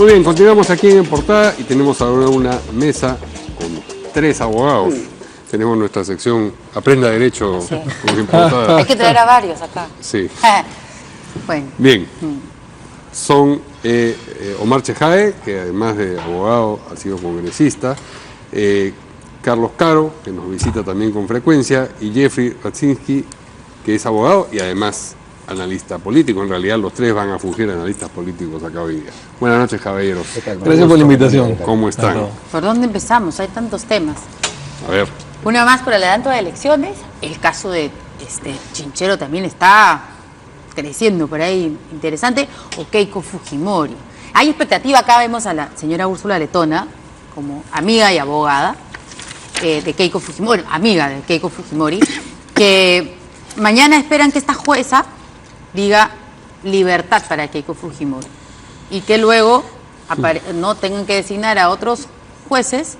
Muy bien, continuamos aquí en Portada y tenemos ahora una mesa con 3 abogados. Tenemos nuestra sección Aprenda Derecho en Portada. Hay que traer a varios acá. Sí. Bueno. Bien. Son Omar Chejae, que además de abogado ha sido congresista, Carlos Caro, que nos visita también con frecuencia, y Jeffrey Radzinski, que es abogado y además analista político. En realidad los 3 van a fungir analistas políticos acá hoy día. Buenas noches, caballeros. Gracias por la invitación. ¿Cómo están? ¿Por dónde empezamos? Hay tantos temas. A ver. Una más por el adelanto de elecciones. El caso de Chinchero también está creciendo por ahí, interesante. O Keiko Fujimori. Hay expectativa, acá vemos a la señora Úrsula Letona como amiga y abogada de Keiko Fujimori, amiga de Keiko Fujimori, que mañana esperan que esta jueza diga libertad para Keiko Fujimori y que luego no tengan que designar a otros jueces,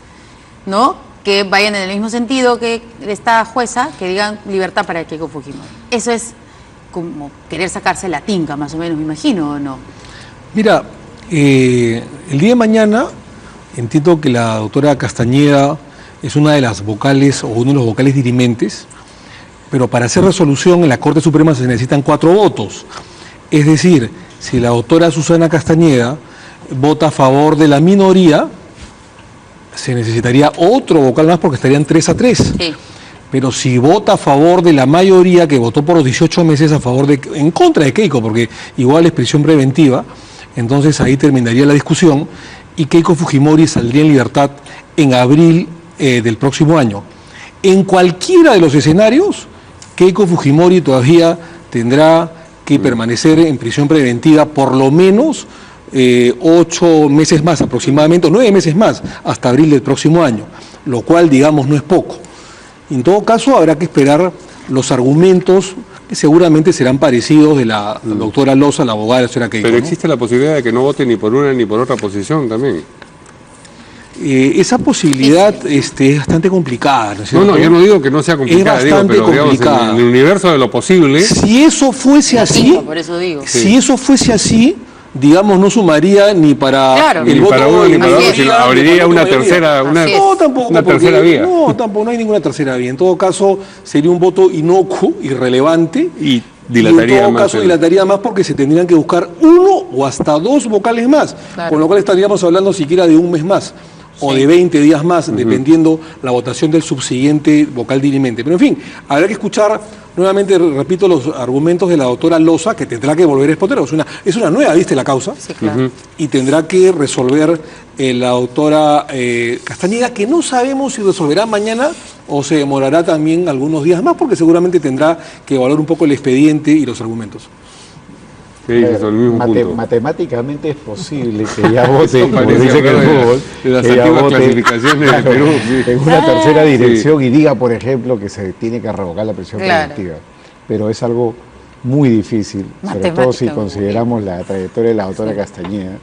¿no?, que vayan en el mismo sentido que esta jueza, que digan libertad para Keiko Fujimori. Eso es como querer sacarse la tinca, más o menos, me imagino, ¿o no? Mira, el día de mañana entiendo que la doctora Castañeda es una de las vocales o uno de los vocales dirimentes, pero para hacer resolución en la Corte Suprema se necesitan 4 votos. Es decir, si la doctora Susana Castañeda vota a favor de la minoría, se necesitaría otro vocal más porque estarían 3-3. Sí. Pero si vota a favor de la mayoría que votó por los 18 meses en contra de Keiko, porque igual es prisión preventiva, entonces ahí terminaría la discusión y Keiko Fujimori saldría en libertad en abril del próximo año. En cualquiera de los escenarios, Keiko Fujimori todavía tendrá que permanecer en prisión preventiva por lo menos 8 meses más aproximadamente, o 9 meses más, hasta abril del próximo año, lo cual, digamos, no es poco. En todo caso, habrá que esperar los argumentos que seguramente serán parecidos de la doctora Loza, la abogada de la señora Keiko. Pero existe la posibilidad de que no vote ni por una ni por otra posición también. Esa posibilidad es bastante complicada, ¿no es cierto? No, yo no digo que no sea complicada, es bastante complicada. Digamos, en el universo de lo posible. Si eso fuese así, Por eso digo. si eso fuese así, digamos, no sumaría ni para el voto para uno ni para otro, sino abriría una tercera, tercera vía. No, tampoco, no hay ninguna tercera vía. En todo caso, sería un voto inocuo, irrelevante. Y dilataría en todo más. caso, dilataría más porque se tendrían que buscar 1 o hasta 2 vocales más. Claro. Con lo cual estaríamos hablando siquiera de un mes más. O de 20 días más, dependiendo la votación del subsiguiente vocal dirimente. Pero en fin, habrá que escuchar nuevamente, repito, los argumentos de la doctora Loza, que tendrá que volver a exponer. Es una nueva, ¿viste la causa? Sí, claro. Y tendrá que resolver la doctora Castañeda, que no sabemos si resolverá mañana o se demorará también algunos días más, porque seguramente tendrá que evaluar un poco el expediente y los argumentos. ¿Qué dices? El mismo punto. Matemáticamente es posible que ya vote, como dice que el fútbol, de las antiguas clasificaciones de Perú, en una tercera dirección y diga, por ejemplo, que se tiene que revocar la prisión preventiva. Pero es algo muy difícil, sobre todo si consideramos la trayectoria de la doctora Castañeda.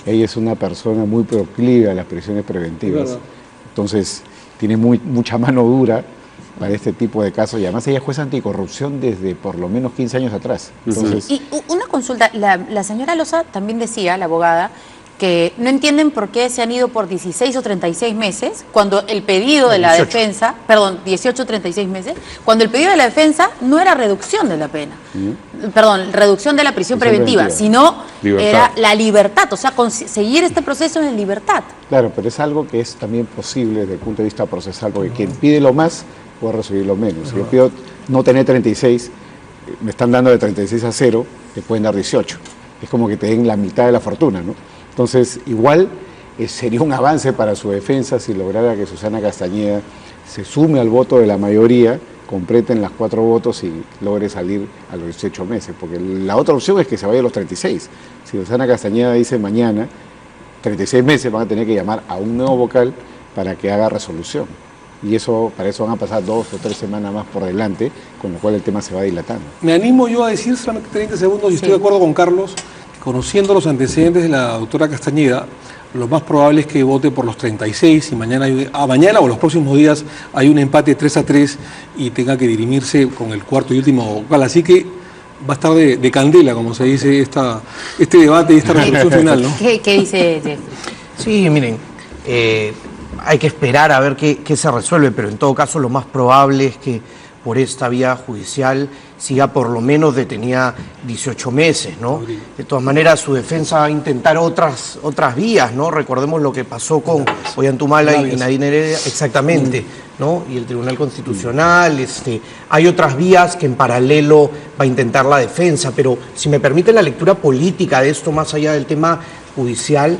Ella es una persona muy proclive a las prisiones preventivas. Entonces, tiene mucha mano dura para este tipo de casos, y además ella es jueza anticorrupción desde por lo menos 15 años atrás. Entonces, y una consulta, la señora Loza también decía, la abogada, que no entienden por qué se han ido por 16 o 36 meses, cuando el pedido de la defensa, 18 o 36 meses, cuando el pedido de la defensa no era reducción de la pena, reducción de la prisión preventiva, sino era la libertad, o sea, seguir este proceso en libertad. Claro, pero es algo que es también posible desde el punto de vista procesal, porque quien pide lo más puede recibir lo menos. Si yo pido no tener 36, me están dando de 36 a 0, te pueden dar 18. Es como que te den la mitad de la fortuna, ¿no? Entonces, igual sería un avance para su defensa si lograra que Susana Castañeda se sume al voto de la mayoría, completen las 4 votos y logre salir a los 18 meses. Porque la otra opción es que se vaya a los 36. Si Susana Castañeda dice mañana, 36 meses van a tener que llamar a un nuevo vocal para que haga resolución. Y para eso van a pasar 2 o 3 semanas más por delante, con lo cual el tema se va dilatando. Me animo yo a decir solamente 30 segundos, y estoy de acuerdo con Carlos, conociendo los antecedentes de la doctora Castañeda, lo más probable es que vote por los 36 y mañana o los próximos días hay un empate 3-3 y tenga que dirimirse con el cuarto y último vocal. Así que va a estar de candela, como se dice, este debate y esta resolución final, ¿no? ¿Qué dice Jeffrey? Sí, miren, hay que esperar a ver qué se resuelve, pero en todo caso lo más probable es que por esta vía judicial siga por lo menos detenida 18 meses, ¿no? De todas maneras, su defensa va a intentar otras vías, ¿no? Recordemos lo que pasó con Ollantumala y Nadine Heredia, exactamente, ¿no? Y el Tribunal Constitucional, hay otras vías que en paralelo va a intentar la defensa, pero si me permite la lectura política de esto, más allá del tema judicial,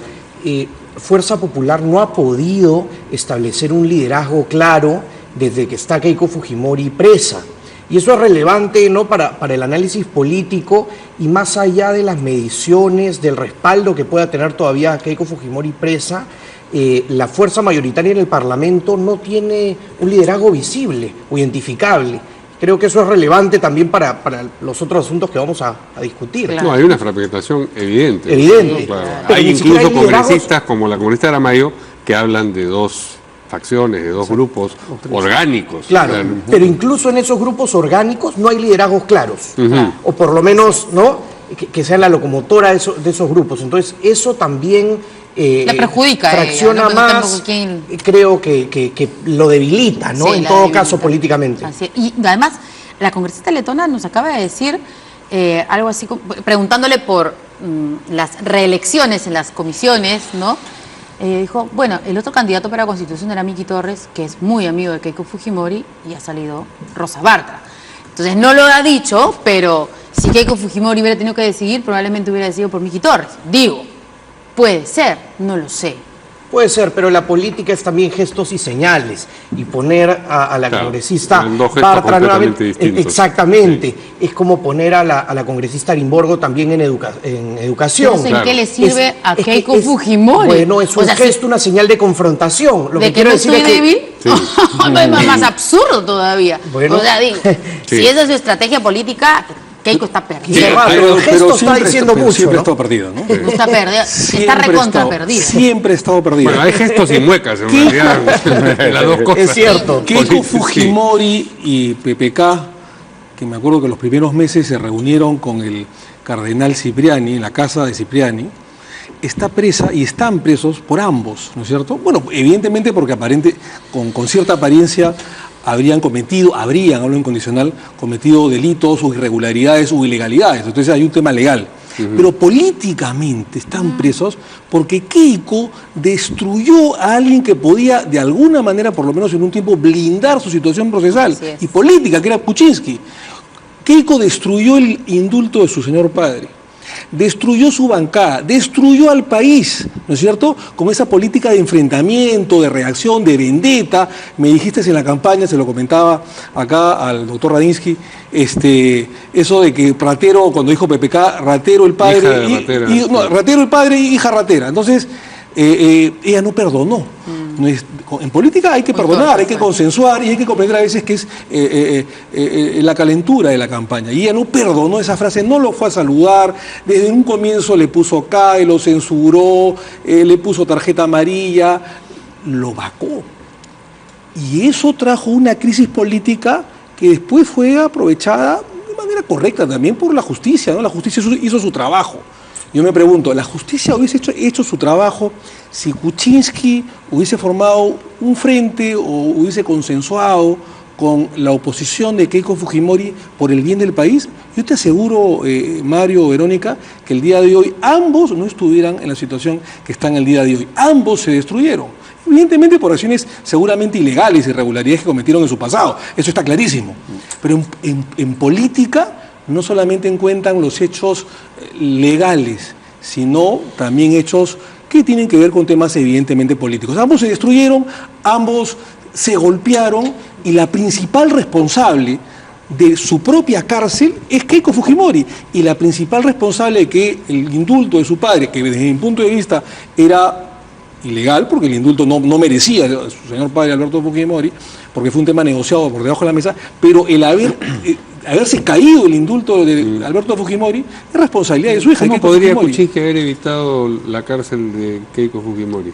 Fuerza Popular no ha podido establecer un liderazgo claro desde que está Keiko Fujimori presa. Y eso es relevante, ¿no?, para el análisis político y más allá de las mediciones, del respaldo que pueda tener todavía Keiko Fujimori presa, la fuerza mayoritaria en el Parlamento no tiene un liderazgo visible o identificable. Creo que eso es relevante también para los otros asuntos que vamos a discutir. Claro. No, hay una fragmentación evidente. Evidente. ¿no? Claro. Pero Hay ni siquiera incluso hay liderazgos. congresistas como la congresista de Aramayo que hablan de dos facciones, de dos grupos orgánicos. Claro, pero incluso en esos grupos orgánicos no hay liderazgos claros, o por lo menos, ¿no?, que sean la locomotora de esos grupos. Entonces, eso también le perjudica a ella, fracciona ¿no? más, ¿Quién? Creo que lo debilita, ¿no?, Sí, en la todo debilita. caso políticamente. Así es. Y además, la congresista letona nos acaba de decir algo así, preguntándole por las reelecciones en las comisiones, ¿no? Dijo, bueno, el otro candidato para la Constitución era Miki Torres, que es muy amigo de Keiko Fujimori, y ha salido Rosa Bartra. Entonces, no lo ha dicho, pero si Keiko Fujimori hubiera tenido que decidir, probablemente hubiera decidido por Miki Torres. Digo, puede ser, no lo sé. Puede ser, pero la política es también gestos y señales. Y poner a la Claro, congresista son dos gestos Bartra completamente nuevamente, distintos. exactamente, es como poner a la congresista Arimborgo también en educación. Entonces, ¿en Claro. qué le sirve a que Keiko Fujimori? Bueno, es O un sea, gesto, una señal de confrontación. Lo ¿De que quiero no decir estoy es que- débil? Sí. Es más absurdo todavía. Bueno. O sea, digo, Sí. si esa es su estrategia política, Keiko está perdida. Sí, pero el gesto está siempre diciendo mucho, siempre ¿no? ha estado perdido, ¿no? Está perdida, está recontra perdida. Siempre ha estado perdido. Bueno, hay gestos y muecas en realidad. Las dos cosas. Es cierto. Keiko Sí. Fujimori y PPK, que me acuerdo que los primeros meses se reunieron con el cardenal Cipriani, en la casa de Cipriani, está presa y están presos por ambos, ¿no es cierto? Bueno, evidentemente porque con cierta apariencia hablo en condicional, cometido delitos o irregularidades o ilegalidades. Entonces hay un tema legal. Pero políticamente están presos porque Keiko destruyó a alguien que podía, de alguna manera, por lo menos en un tiempo, blindar su situación procesal Así es. y política, que era Kuczynski. Keiko destruyó el indulto de su señor padre, destruyó su bancada, destruyó al país, ¿no es cierto? Con esa política de enfrentamiento, de reacción, de vendetta. Me dijiste en la campaña, se lo comentaba acá al doctor Radinsky, eso de que Ratero, cuando dijo PPK, Ratero el padre, Hija de Ratera, sí. Ratero el padre y hija ratera. Entonces, ella no perdonó. No es- en política hay que Muy perdonar, fuerte, hay que fuerte. consensuar y hay que comprender a veces que es la calentura de la campaña. Y ella no perdonó esa frase, no lo fue a saludar, desde un comienzo le puso CAE, lo censuró, le puso tarjeta amarilla, lo vacó. Y eso trajo una crisis política que después fue aprovechada de manera correcta también por la justicia, ¿no? La justicia hizo su trabajo. Yo me pregunto, ¿la justicia hubiese hecho su trabajo si Kuczynski hubiese formado un frente o hubiese consensuado con la oposición de Keiko Fujimori por el bien del país? Yo te aseguro, Mario, Verónica, que el día de hoy ambos no estuvieran en la situación que están el día de hoy. Ambos se destruyeron. Evidentemente por acciones seguramente ilegales, irregularidades que cometieron en su pasado. Eso está clarísimo. Pero en política no solamente cuentan los hechos legales, sino también hechos que tienen que ver con temas evidentemente políticos. Ambos se destruyeron, ambos se golpearon y la principal responsable de su propia cárcel es Keiko Fujimori, y la principal responsable de que el indulto de su padre, que desde mi punto de vista era ilegal, porque el indulto no merecía a su señor padre Alberto Fujimori, porque fue un tema negociado por debajo de la mesa, pero el haberse caído el indulto de Alberto Fujimori es responsabilidad de su hija. ¿Cómo Keiko podría Fujimori. Kuczynski haber evitado la cárcel de Keiko Fujimori?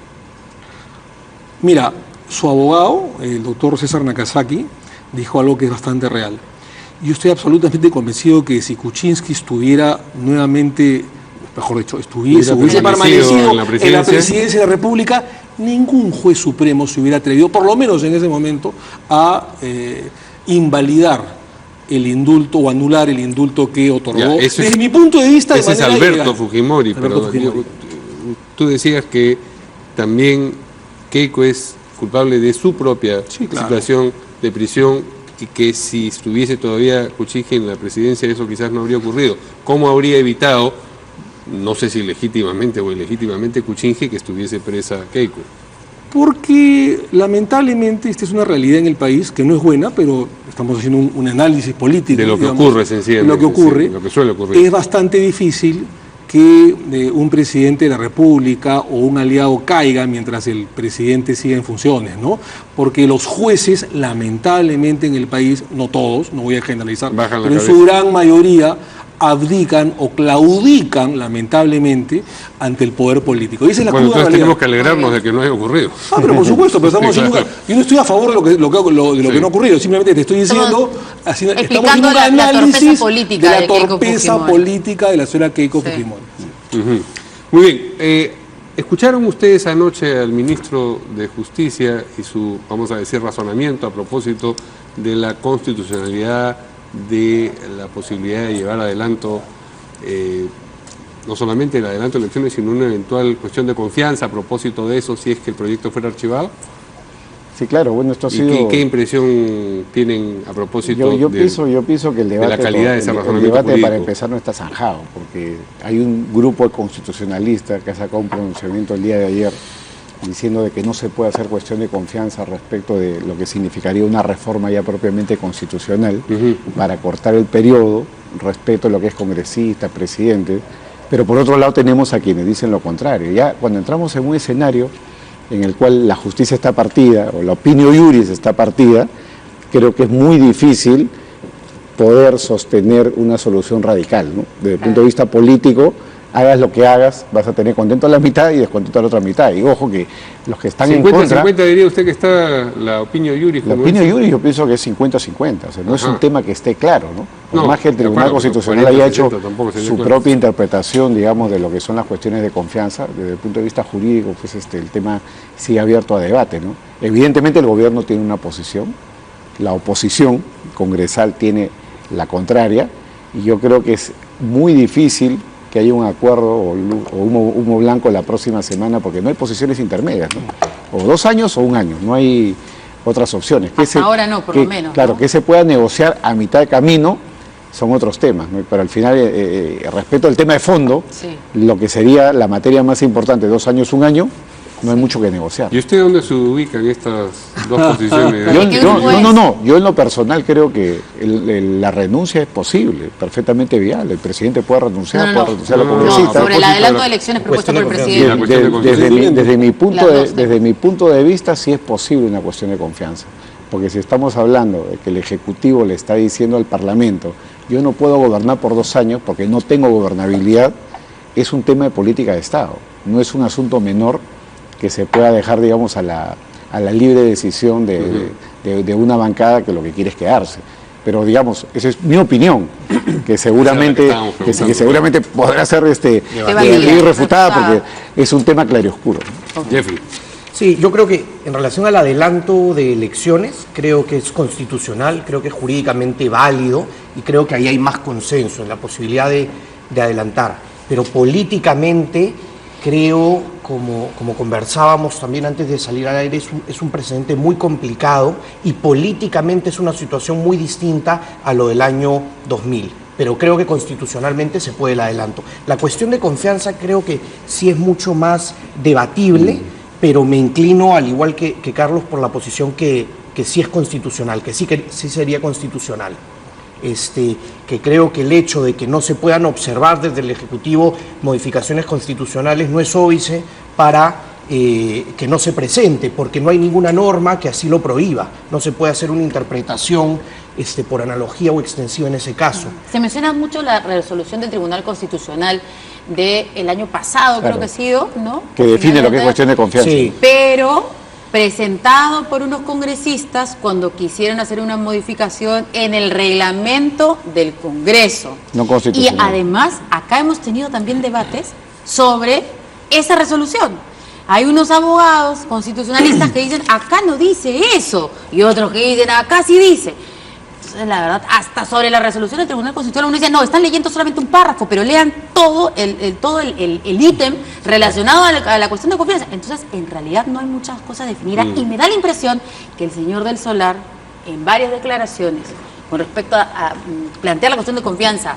Mira, su abogado, el doctor César Nakazaki, dijo algo que es bastante real. Yo estoy absolutamente convencido que si Kuczynski estuviera nuevamente, mejor dicho, hubiese permanecido en la presidencia de la República, ningún juez supremo se hubiera atrevido, por lo menos en ese momento, a invalidar el indulto o anular el indulto que otorgó. Desde mi punto de vista, ese es Alberto Fujimori, pero tú decías que también Keiko es culpable de su propia situación de prisión, y que si estuviese todavía Kuczynski en la presidencia eso quizás no habría ocurrido. ¿Cómo habría evitado, no sé si legítimamente o ilegítimamente, Kuczynski que estuviese presa Keiko? Porque lamentablemente esta es una realidad en el país que no es buena, pero estamos haciendo un análisis político. De lo que ocurre, sencillamente. Lo que ocurre, lo que suele ocurrir. Es bastante difícil que un presidente de la República o un aliado caiga mientras el presidente siga en funciones, ¿no? Porque los jueces, lamentablemente en el país, no todos, no voy a generalizar, pero en su gran mayoría abdican o claudican, lamentablemente, ante el poder político. Y esa es la bueno, cruda entonces realidad. tenemos que alegrarnos de que no haya ocurrido. Pero por supuesto, pero estamos haciendo yo no estoy a favor de lo que no ha ocurrido, simplemente te estoy diciendo, estamos haciendo un análisis de la torpeza política de la señora Keiko Fujimori. Muy bien, ¿escucharon ustedes anoche al ministro de Justicia y su, vamos a decir, razonamiento a propósito de la constitucionalidad de la posibilidad de llevar adelanto, no solamente el adelanto de elecciones, sino una eventual cuestión de confianza a propósito de eso, si es que el proyecto fuera archivado? Sí, claro, bueno, esto ha sido... ¿Y qué impresión tienen a propósito yo pienso que el debate, de la calidad de ese razonamiento debate político? Para empezar no está zanjado, porque hay un grupo de constitucionalistas que ha sacado un pronunciamiento el día de ayer diciendo de que no se puede hacer cuestión de confianza respecto de lo que significaría una reforma ya propiamente constitucional para cortar el periodo respecto a lo que es congresista, presidente, pero por otro lado tenemos a quienes dicen lo contrario. Ya cuando entramos en un escenario en el cual la justicia está partida o la opinio iuris está partida, creo que es muy difícil poder sostener una solución radical, ¿no? Desde el punto de vista político, hagas lo que hagas, vas a tener contento a la mitad y descontento a la otra mitad. Y ojo que los que están 50, en contra... 50 diría usted que está la opinio iuris. La opinio iuris yo pienso que es 50-50, o sea, no es un tema que esté claro, ¿no? Por más que el Tribunal Constitucional haya hecho su propia interpretación, digamos, de lo que son las cuestiones de confianza, desde el punto de vista jurídico, pues el tema sigue abierto a debate, ¿no? Evidentemente el gobierno tiene una posición, la oposición congresal tiene la contraria, y yo creo que es muy difícil que haya un acuerdo o humo blanco la próxima semana, porque no hay posiciones intermedias, ¿no? O 2 años o 1 año, no hay otras opciones. Ahora no, por lo menos. Claro, ¿no? que se pueda negociar a mitad de camino son otros temas, ¿no? Pero al final, respecto al tema de fondo, lo que sería la materia más importante, 2 años, 1 año, no hay mucho que negociar. ¿Y usted dónde se ubica en estas dos posiciones? Yo en lo personal creo que la renuncia es posible, perfectamente viable. El presidente puede renunciar, puede renunciar a la congresista. Sobre el adelanto de elecciones propuesto por el presidente. Desde mi punto de vista sí es posible una cuestión de confianza. Porque si estamos hablando de que el Ejecutivo le está diciendo al Parlamento, yo no puedo gobernar por 2 años porque no tengo gobernabilidad, es un tema de política de Estado. No es un asunto menor que se pueda dejar, digamos, a la libre decisión de una bancada que lo que quiere es quedarse. Pero, digamos, esa es mi opinión, que seguramente podrá ser irrefutada porque es un tema claroscuro. Jeffrey. Sí, yo creo que en relación al adelanto de elecciones, creo que es constitucional, creo que es jurídicamente válido y creo que ahí hay más consenso en la posibilidad de adelantar. Pero políticamente creo, como conversábamos también antes de salir al aire, es un precedente muy complicado y políticamente es una situación muy distinta a lo del año 2000. Pero creo que constitucionalmente se puede el adelanto. La cuestión de confianza creo que sí es mucho más debatible, pero me inclino, al igual que Carlos, por la posición que sí es constitucional, que sí sería constitucional. Que creo que el hecho de que no se puedan observar desde el Ejecutivo modificaciones constitucionales no es óbice para que no se presente, porque no hay ninguna norma que así lo prohíba. No se puede hacer una interpretación por analogía o extensiva en ese caso. Se menciona mucho la resolución del Tribunal Constitucional del año pasado, creo que ha sido, ¿no? Que define lo que es cuestión de confianza. Sí. Pero presentado por unos congresistas cuando quisieron hacer una modificación en el reglamento del Congreso. No Y constitucional. además, acá hemos tenido también debates sobre esa resolución. Hay unos abogados constitucionalistas que dicen, acá no dice eso, y otros que dicen, acá sí dice. Entonces, la verdad, hasta sobre la resolución del Tribunal Constitucional uno dice, no, están leyendo solamente un párrafo, pero lean todo el ítem relacionado a la cuestión de confianza. Entonces, en realidad no hay muchas cosas definidas y me da la impresión que el señor del Solar, en varias declaraciones, con respecto a plantear la cuestión de confianza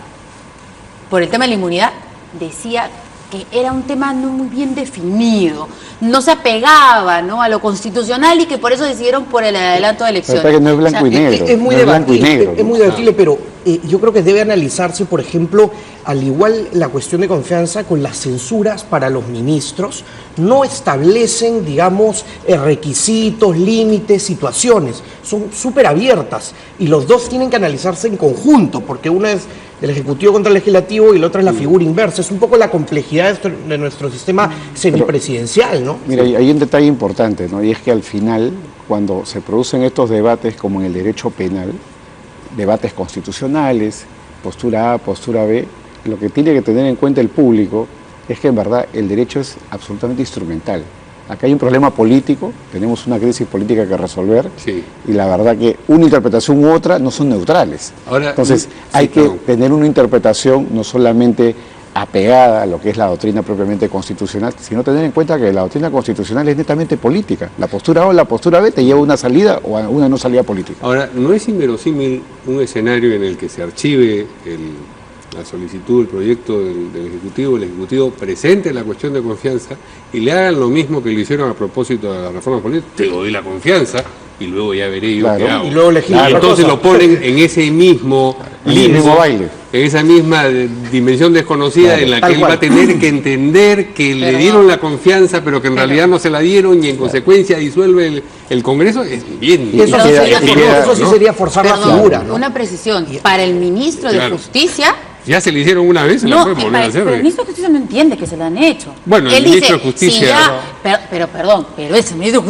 por el tema de la inmunidad, decía que era un tema no muy bien definido, no se apegaba, ¿no?, a lo constitucional y que por eso decidieron por el adelanto de elecciones. Pero que no es blanco y negro. Es muy no es blanco y debatible, negro, es ¿no? muy debatible, pero yo creo que debe analizarse, por ejemplo, al igual la cuestión de confianza con las censuras para los ministros, no establecen, digamos, requisitos, límites, situaciones, son súper abiertas y los dos tienen que analizarse en conjunto, porque una es del Ejecutivo contra el Legislativo y la otra es la figura inversa. Es un poco la complejidad de nuestro sistema semipresidencial, ¿no? Mira, hay un detalle importante, ¿no? Y es que al final, cuando se producen estos debates, como en el derecho penal, debates constitucionales, postura A, postura B, lo que tiene que tener en cuenta el público es que en verdad el derecho es absolutamente instrumental. Acá hay un problema político, tenemos una crisis política que resolver, Sí. y la verdad que una interpretación u otra no son neutrales. Ahora, Entonces, sí, hay que perdón. tener una interpretación no solamente apegada a lo que es la doctrina propiamente constitucional, sino tener en cuenta que la doctrina constitucional es netamente política. La postura A o la postura B te lleva a una salida o a una no salida política. Ahora, ¿no es inverosímil un escenario en el que se archive la solicitud, el proyecto del Ejecutivo, el Ejecutivo presente la cuestión de confianza y le hagan lo mismo que le hicieron a propósito de la reforma política? Te doy la confianza y luego ya veré yo Claro. qué hago. Y luego legislar Y otra entonces cosa. lo ponen en ese mismo En el mismo baile. en esa misma dimensión desconocida Claro, en la tal que él va cual. a tener que entender que le dieron la confianza pero que en realidad no se la dieron y en consecuencia disuelve el Congreso. Es bien. Y Eso, Pero sí queda- sería, queda, eso sí ¿no? sería forzar la Perdón, figura, ¿no? una precisión. Para el ministro de Claro. Justicia, Ya se le hicieron una vez, se la no, pueden volver a hacer. pero el ministro de Justicia no entiende que se lo han hecho. Bueno, el Él ministro dice, de Justicia- si ya, pero perdón, pero es el ministro de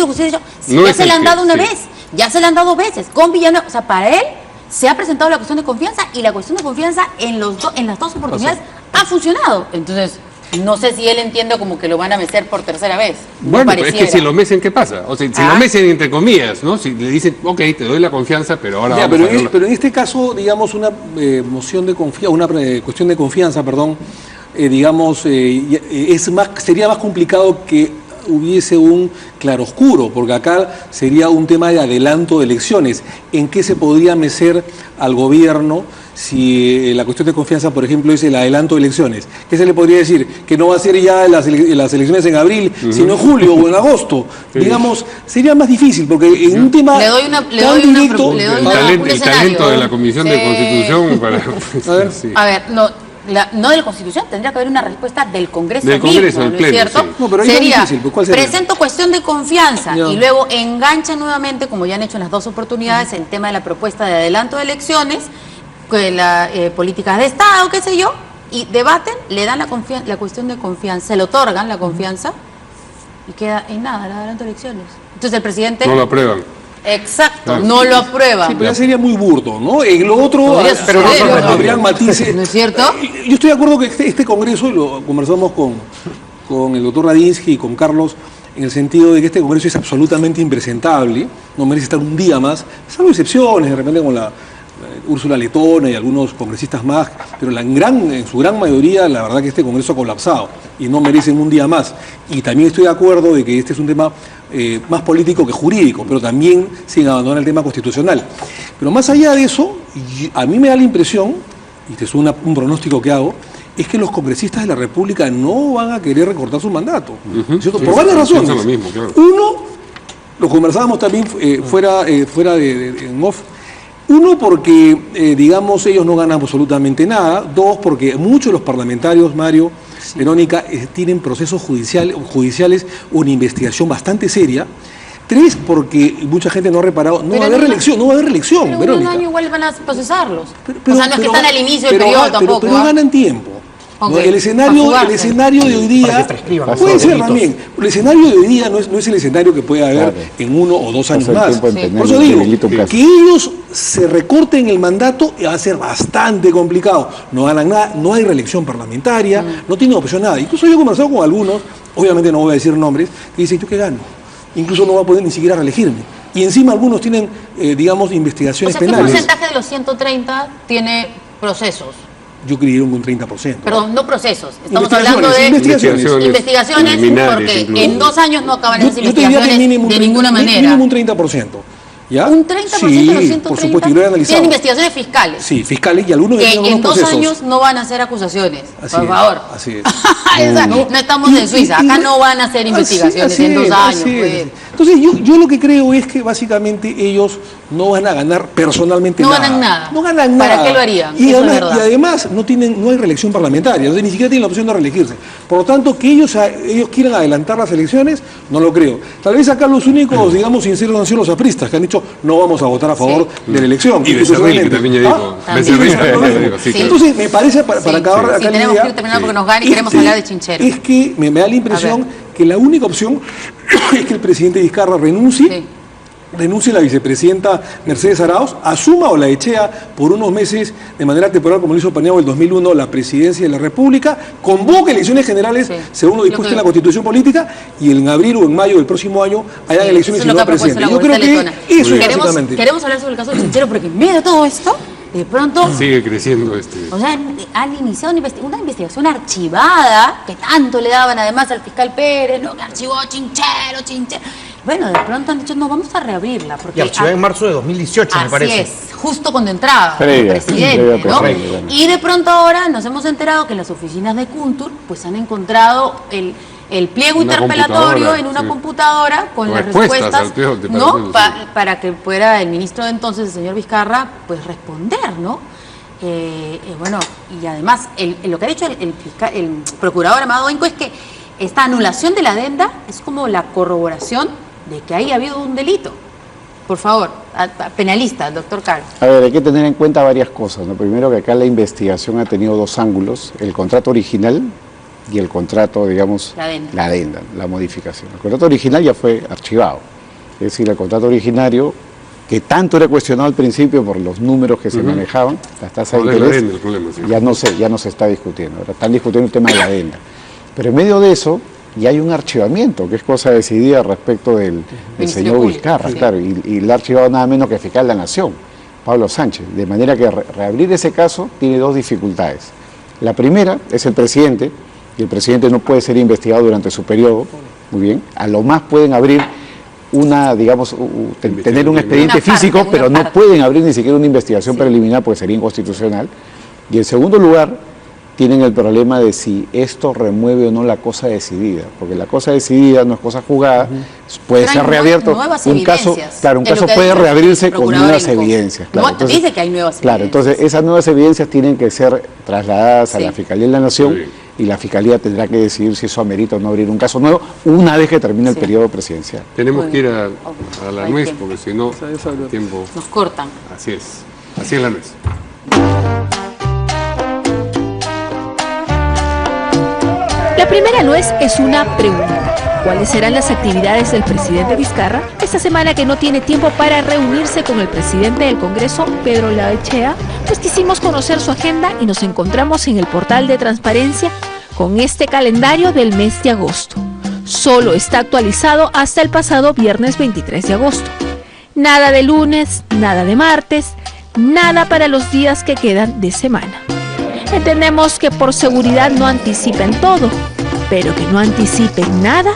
Justicia, si No ya es se el le han que- dado una sí. vez, ya se le han dado veces, con Villanueva, o sea, para él se ha presentado la cuestión de confianza y la cuestión de confianza en las dos oportunidades ha funcionado. Entonces, no sé si él entiende como que lo van a mecer por tercera vez. No Bueno, pero es que pareciera. si lo mecen, ¿qué pasa? O sea, si Ah. lo mecen entre comillas, ¿no? Si le dicen, ok, te doy la confianza, pero ahora Ya, vamos pero, a verla. pero en este caso, digamos, una moción de confianza, una cuestión de confianza, perdón, digamos, sería más complicado que hubiese un claroscuro, porque acá sería un tema de adelanto de elecciones. ¿En qué se podría mecer al gobierno si la cuestión de confianza, por ejemplo, es el adelanto de elecciones? ¿Qué se le podría decir? Que no va a ser ya las elecciones en abril, sino en julio o en agosto. Sí. Digamos, sería más difícil, porque en un tema Le doy una- tan le directo... doy El una- talento, un el talento escenario. de la Comisión de Sí. Constitución para... A ver. sí. A ver, no de la Constitución, tendría que haber una respuesta del Congreso Del Congreso, mismo, del ¿no Pleno, es cierto? sí. No, pero ahí es Sería, difícil, pues, ¿cuál sería? presento cuestión de confianza Ya. y luego enganchan nuevamente, como ya han hecho en las dos oportunidades, el tema de la propuesta de adelanto de elecciones, políticas de Estado, qué sé yo, y debaten, le dan la cuestión de confianza, se le otorgan la confianza y queda en nada el adelanto de elecciones. Entonces el presidente... No lo aprueban. Exacto, Claro. no lo aprueba. Sí, pero ya sería muy burdo, ¿no? En lo otro, Podría pero no suceder, ¿no? habrían matices. ¿No es cierto? Yo estoy de acuerdo que este Congreso, y lo conversamos con el doctor Radinsky y con Carlos, en el sentido de que este Congreso es absolutamente impresentable, no merece estar un día más, salvo excepciones, de repente con la Úrsula Letona y algunos congresistas más, pero en su gran mayoría, la verdad que este Congreso ha colapsado y no merecen un día más. Y también estoy de acuerdo de que este es un tema más político que jurídico, pero también sin abandonar el tema constitucional. Pero más allá de eso, a mí me da la impresión, y este es un pronóstico que hago, es que los congresistas de la República no van a querer recortar su mandato. ¿Cierto? Sí, Por varias pienso razones. lo mismo, claro. Uno, lo conversábamos también fuera en off. Uno, porque, digamos, ellos no ganan absolutamente nada. Dos, porque muchos de los parlamentarios, Mario, Verónica, tienen procesos judiciales, una investigación bastante seria. Tres, porque mucha gente no ha reparado, no va a haber reelección, Pero en un Verónica. año igual van a procesarlos. Pero- o sea, no es que están al inicio del pero periodo ga- tampoco. Pero ¿ah? ganan tiempo. ¿no? Ok, El escenario de hoy día Para que prescriban puede los ser delitos. también. El escenario de hoy día no es el escenario que puede haber Claro. en 1 o 2 años Pasa el más. tiempo en Sí. tener Por eso un digo, delito, un caso. que ellos se recorten el mandato va a ser bastante complicado. No ganan nada, no hay reelección parlamentaria, no tienen opción nada. Incluso yo he conversado con algunos, obviamente no voy a decir nombres, que dicen, ¿yo qué gano? Incluso no va a poder ni siquiera reelegirme. Y encima algunos tienen, digamos, O investigaciones sea, ¿qué penales. porcentaje de los 130 tiene procesos? Yo creía un 30%. Perdón, no procesos. Estamos Investigaciones, hablando de investigaciones. investigaciones, preliminares porque incluso. en 2 años no acaban esas Yo te diría que investigaciones mínimo un de 30, ninguna manera. mínimo un 30%. ¿Ya? Un 30% sí, de los 130 por supuesto, y lo he analizado. tienen investigaciones fiscales. Sí, fiscales y algunos Que tienen en algunos 2 procesos. años no van a hacer acusaciones. Así por es, favor. así es. O sea, no estamos en Suiza. Acá no van a hacer investigaciones en 2 años. así es. Pues. Entonces, yo lo que creo es que básicamente ellos no van a ganar personalmente No nada. ganan nada. No ganan ¿Para nada. qué lo harían? Y Eso es además, verdad. no hay reelección parlamentaria, entonces ni siquiera tienen la opción de reelegirse. Por lo tanto, que ellos quieran adelantar las elecciones, no lo creo. Tal vez acá los únicos, digamos, sinceros han sido los apristas, que han dicho no vamos a votar a favor de la elección. Y Becerril, que también ya dijo. También. Becerril, También. ya dijo, sí, Sí. claro. Entonces, me parece, para Sí, acabar sí, acá la tenemos idea, que ir terminando porque nos ganan y queremos hablar de Chinchero. es que me da la A impresión ver. que la única opción es que el presidente Vizcarra renuncie. Sí. Renuncie la vicepresidenta Mercedes Arauz, asuma o la echea por unos meses de manera temporal, como lo hizo Paniagua en el 2001, la presidencia de la República, convoque elecciones generales Sí. según lo dispuesto Lo que- en la Constitución Política y en abril o en mayo del próximo año hayan Sí, elecciones eso y es lo nueva que ha propuesto presidente. la Yo creo que Letona. eso es queremos, básicamente. queremos hablar sobre el caso de Chinchero porque en medio de todo esto, de pronto, Sigue creciendo o sea, han iniciado una investigación archivada que tanto le daban además al fiscal Pérez, lo que archivó Chinchero. Bueno, de pronto han dicho, no, vamos a reabrirla. Porque Y archivada en marzo de 2018, me parece. Así es, justo cuando entraba el Previa, presidente, previa ¿no? presidente, bueno. Y de pronto ahora nos hemos enterado que en las oficinas de Kuntur pues han encontrado el pliego Una interpelatorio computadora, en una sí. computadora con Con las respuestas respuestas, al pliego ¿no? interpelatorio, sí. Para que pueda el ministro de entonces, el señor Vizcarra, pues responder, ¿no? Bueno, y además lo que ha dicho el procurador Amado Enco es que esta anulación de la adenda es como la corroboración de que ahí ha habido un delito. Por favor, penalista, doctor Caro. A ver, hay que tener en cuenta varias cosas, ¿no? Primero, que acá la investigación ha tenido 2 ángulos: el contrato original y el contrato, digamos, La adenda. la modificación. El contrato original ya fue archivado. Es decir, el contrato originario, que tanto era cuestionado al principio por los números que se manejaban, las tasas de Ahora es la interés, adenda el problema, sí. ya no se está discutiendo. Ahora están discutiendo el tema de la adenda. Pero en medio de eso, ya hay un archivamiento, que es cosa decidida respecto del Ministerio señor Público, Vizcarra, sí. claro, y le ha archivado nada menos que el fiscal de la Nación, Pablo Sánchez. De manera que reabrir ese caso tiene 2 dificultades. La primera es el presidente, y el presidente no puede ser investigado durante su periodo, muy bien, a lo más pueden abrir una, digamos, tener un expediente Una parte, físico, una pero no parte. pueden abrir ni siquiera una investigación preliminar porque sería inconstitucional. Y en segundo lugar, tienen el problema de si esto remueve o no la cosa decidida, porque la cosa decidida no es cosa jugada, puede Pero ser hay reabierto. nuevas Un caso, evidencias, claro, un es lo caso que ha puede dicho el reabrirse con procurador nuevas Enco. evidencias. No, dice que hay nuevas Claro, evidencias. entonces esas nuevas evidencias tienen que ser trasladadas a Sí. la Fiscalía de la Nación Sí. y la Fiscalía tendrá que decidir si eso amerita o no abrir un caso nuevo una vez que termine el Sí. periodo presidencial. Tenemos Muy que ir bien. a la Hay nuez, tiempo. porque si no, Ya salió. el tiempo. Nos cortan. Así es la nuez. La primera nuez es una pregunta. ¿Cuáles serán las actividades del presidente Vizcarra esta semana que no tiene tiempo para reunirse con el presidente del Congreso, Pedro Laechea? Pues quisimos conocer su agenda y nos encontramos en el portal de transparencia con este calendario del mes de agosto. Solo está actualizado hasta el pasado viernes 23 de agosto. Nada de lunes, nada de martes, nada para los días que quedan de semana. Entendemos que por seguridad no anticipen todo, pero que no anticipen nada.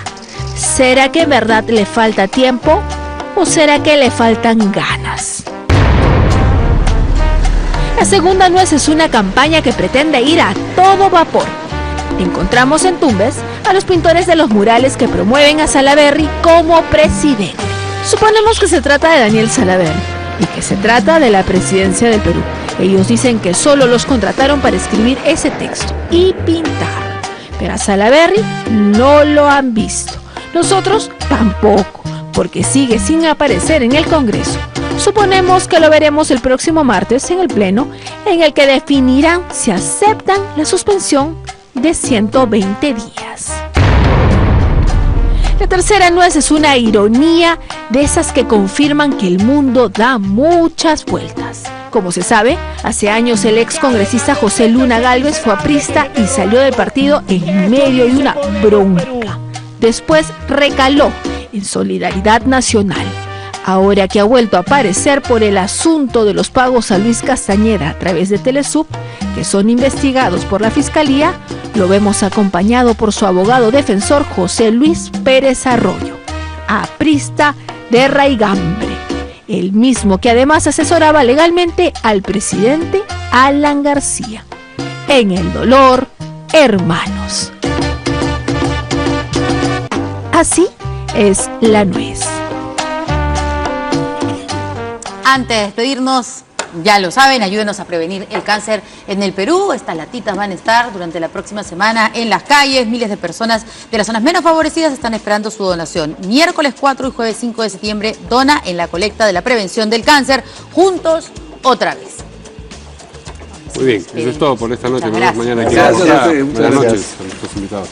¿Será que en verdad le falta tiempo o será que le faltan ganas? La segunda nuez es una campaña que pretende ir a todo vapor. Encontramos en Tumbes a los pintores de los murales que promueven a Salaverry como presidente. Suponemos que se trata de Daniel Salaverry y que se trata de la presidencia del Perú. Ellos dicen que solo los contrataron para escribir ese texto y pintar. Pero a Salaverry no lo han visto. Nosotros tampoco, porque sigue sin aparecer en el Congreso. Suponemos que lo veremos el próximo martes en el Pleno, en el que definirán si aceptan la suspensión de 120 días. La tercera nuez es una ironía de esas que confirman que el mundo da muchas vueltas. Como se sabe, hace años el ex congresista José Luna Gálvez fue aprista y salió del partido en medio de una bronca. Después recaló en Solidaridad Nacional. Ahora que ha vuelto a aparecer por el asunto de los pagos a Luis Castañeda a través de Telesub, que son investigados por la Fiscalía, lo vemos acompañado por su abogado defensor José Luis Pérez Arroyo, aprista de raigambre, el mismo que además asesoraba legalmente al presidente Alan García. En el dolor, hermanos. Así es la nuez. Antes de despedirnos, ya lo saben, ayúdenos a prevenir el cáncer en el Perú. Estas latitas van a estar durante la próxima semana en las calles. Miles de personas de las zonas menos favorecidas están esperando su donación. Miércoles 4 y jueves 5 de septiembre, dona en la colecta de la prevención del cáncer. Juntos, otra vez. Muy bien, eso es todo por esta noche. Nos vemos mañana aquí. Gracias a ustedes. Buenas noches a nuestros invitados.